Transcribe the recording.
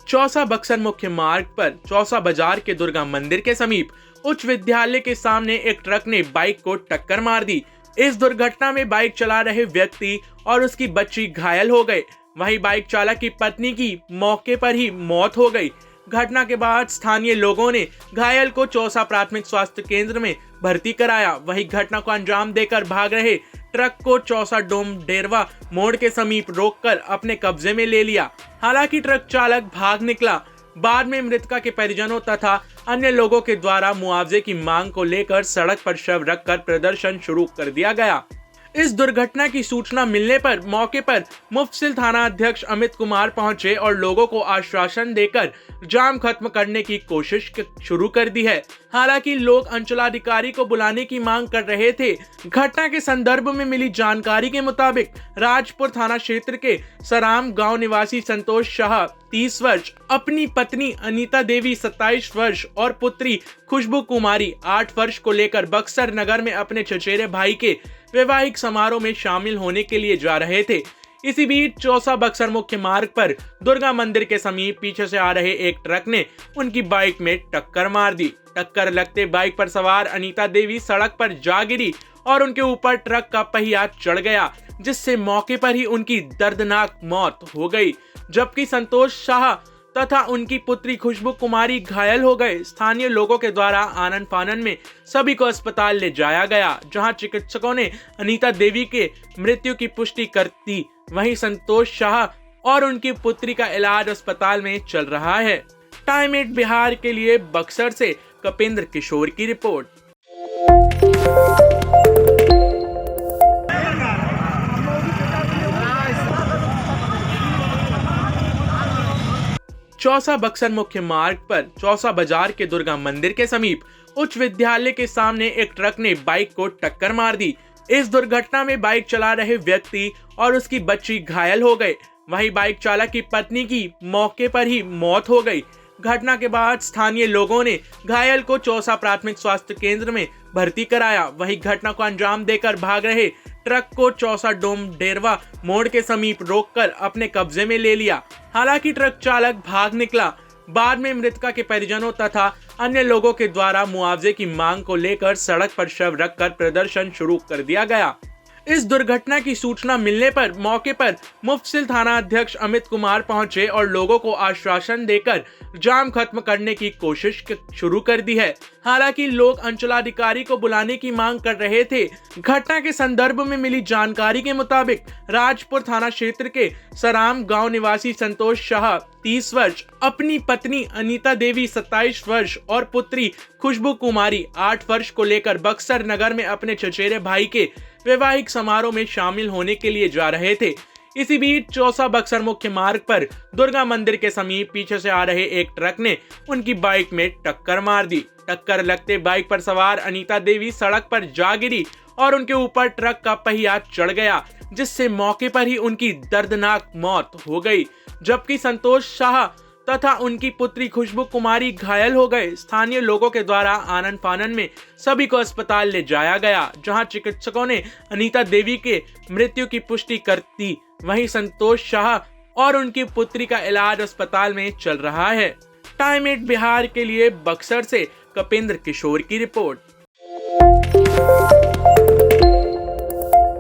चौसा बक्सर मुख्य मार्ग पर चौसा बाजार के दुर्गा मंदिर के समीप उच्च विद्यालय के सामने एक ट्रक ने बाइक को टक्कर मार दी। इस दुर्घटना में बाइक चला रहे व्यक्ति और उसकी बच्ची घायल हो गए। वहीं बाइक चालक की पत्नी की मौके पर ही मौत हो गई। घटना के बाद स्थानीय लोगों ने घायल को चौसा प्राथमिक स्वास्थ्य केंद्र में भर्ती कराया। वहीं घटना को अंजाम देकर भाग रहे ट्रक को चौसा डोम डेरवा मोड़ के समीप रोककर अपने कब्जे में ले लिया। हालांकि ट्रक चालक भाग निकला। बाद में मृतका के परिजनों तथा अन्य लोगों के द्वारा मुआवजे की मांग को लेकर सड़क पर शव रखकर प्रदर्शन शुरू कर दिया गया। इस दुर्घटना की सूचना मिलने पर मौके पर मुफस्सिल थाना अध्यक्ष अमित कुमार पहुंचे और लोगों को आश्वासन देकर जाम खत्म करने की कोशिश शुरू कर दी है। हालांकि लोग अंचलाधिकारी को बुलाने की मांग कर रहे थे। घटना के संदर्भ में मिली जानकारी के मुताबिक राजपुर थाना क्षेत्र के सराम गांव निवासी संतोष शाह 30 वर्ष अपनी पत्नी अनीता देवी 27 वर्ष और पुत्री खुशबू कुमारी 8 वर्ष को लेकर बक्सर नगर में अपने चचेरे भाई के वैवाहिक समारोह में शामिल होने के लिए जा रहे थे। इसी बीच चौसा बक्सर मुख्य मार्ग पर दुर्गा मंदिर के समीप पीछे से आ रहे एक ट्रक ने उनकी बाइक में टक्कर मार दी। टक्कर लगते बाइक पर सवार अनीता देवी सड़क पर जा गिरी और उनके ऊपर ट्रक का पहिया चढ़ गया, जिससे मौके पर ही उनकी दर्दनाक मौत हो गई। जबकि संतोष शाह तथा उनकी पुत्री खुशबू कुमारी घायल हो गए। स्थानीय लोगों के द्वारा आनन फानन में सभी को अस्पताल ले जाया गया, जहां चिकित्सकों ने अनीता देवी के मृत्यु की पुष्टि कर दी। वहीं संतोष शाह और उनकी पुत्री का इलाज अस्पताल में चल रहा है। टाइम 8 बिहार के लिए बक्सर से कपिंद्र किशोर की रिपोर्ट। चौसा बक्सर मुख्य मार्ग पर चौसा बाजार के दुर्गा मंदिर के समीप उच्च विद्यालय के सामने एक ट्रक ने बाइक को टक्कर मार दी। इस दुर्घटना में बाइक चला रहे व्यक्ति और उसकी बच्ची घायल हो गए। वहीं बाइक चालक की पत्नी की मौके पर ही मौत हो गई। घटना के बाद स्थानीय लोगों ने घायल को चौसा प्राथमिक स्वास्थ्य केंद्र में भर्ती कराया। वहीं घटना को अंजाम देकर भाग रहे ट्रक को चौसा डोम डेरवा मोड़ के समीप रोककर अपने कब्जे में ले लिया। हालांकि ट्रक चालक भाग निकला। बाद में मृतका के परिजनों तथा अन्य लोगों के द्वारा मुआवजे की मांग को लेकर सड़क पर शव रखकर प्रदर्शन शुरू कर दिया गया। इस दुर्घटना की सूचना मिलने पर मौके पर मुफस्सिल थाना अध्यक्ष अमित कुमार पहुंचे और लोगों को आश्वासन देकर जाम खत्म करने की कोशिश शुरू कर दी है। हालांकि लोग अंचलाधिकारी को बुलाने की मांग कर रहे थे। घटना के संदर्भ में मिली जानकारी के मुताबिक राजपुर थाना क्षेत्र के सराम गांव निवासी संतोष शाह 30 वर्ष अपनी पत्नी अनीता देवी 27 वर्ष और पुत्री खुशबू कुमारी 8 वर्ष को लेकर बक्सर नगर में अपने चचेरे भाई के वैवाहिक समारोह में शामिल होने के लिए जा रहे थे। इसी बीच चौसा बक्सर मुख्य मार्ग पर दुर्गा मंदिर के समीप पीछे से आ रहे एक ट्रक ने उनकी बाइक में टक्कर मार दी। टक्कर लगते बाइक पर सवार अनीता देवी सड़क पर जा गिरी और उनके ऊपर ट्रक का पहिया चढ़ गया, जिससे मौके पर ही उनकी दर्दनाक मौत हो गई। जबकि संतोष शाह तथा उनकी पुत्री खुशबू कुमारी घायल हो गए। स्थानीय लोगों के द्वारा आनन फानन में सभी को अस्पताल ले जाया गया, जहां चिकित्सकों ने अनीता देवी के मृत्यु की पुष्टि कर दी। वहीं संतोष शाह और उनकी पुत्री का इलाज अस्पताल में चल रहा है। टाइम 8 बिहार के लिए बक्सर से कपिंद्र किशोर की रिपोर्ट।